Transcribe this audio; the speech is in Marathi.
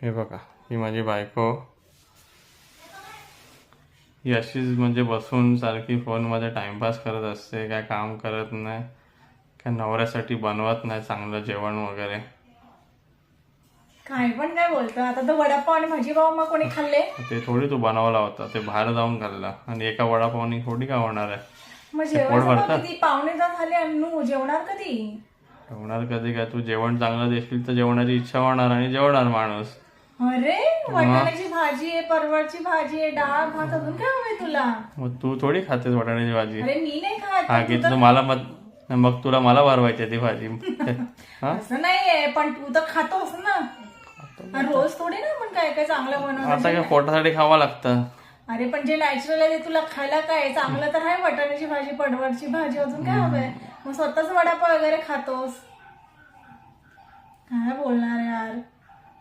हे बघा, ही माझी बायको. ही अशीच म्हणजे बसून सारखी फोनमध्ये टाइमपास करत असते, काय काम करत नाही, काय नवऱ्यासाठी बनवत नाही चांगलं जेवण वगैरे. काय पण काय बोलतो आता. तो वडापाव आणि भाजीपाव मग कोणी खाल्ले? ते थोडी तू बनवला होता, ते बाहेर जाऊन खाल्लं आणि एका वडापावनी थोडी काय होणार आहे. मग ते पोट जेवण भरतं. किती 9:15 झाले अन्नू, जेवणार कधी? जेवणार कधी काय, तू जेवण चांगलं देशील तर जेवणाची इच्छा होणार आणि जेवणार माणूस. अरे वाटाण्याची भाजी आहे, परवळची भाजी आहे, डाळ भात, अजून काय हवंय तुला? मग तू थोडी खातेस वाटाण्याची भाजी. अरे मी नाही खात. हा पण तू घेतलं तर- मला मग तुला मला वारवायची ती भाजी. हा असं नाहीये, पण तू तर खातोस ना. आणि रोज थोडी ना आपण काय काय चांगलं आता बनवलं. काय पोटासाठी खावं लागतं. अरे पण जे नॅचरल आहे ते तुला खायला काय चांगलं तर आहे. वाटाण्याची भाजी, पडवळची भाजी, अजून काय हवंय? मग स्वतःच वडापाव वगैरे खातोस. काय बोलणार यार.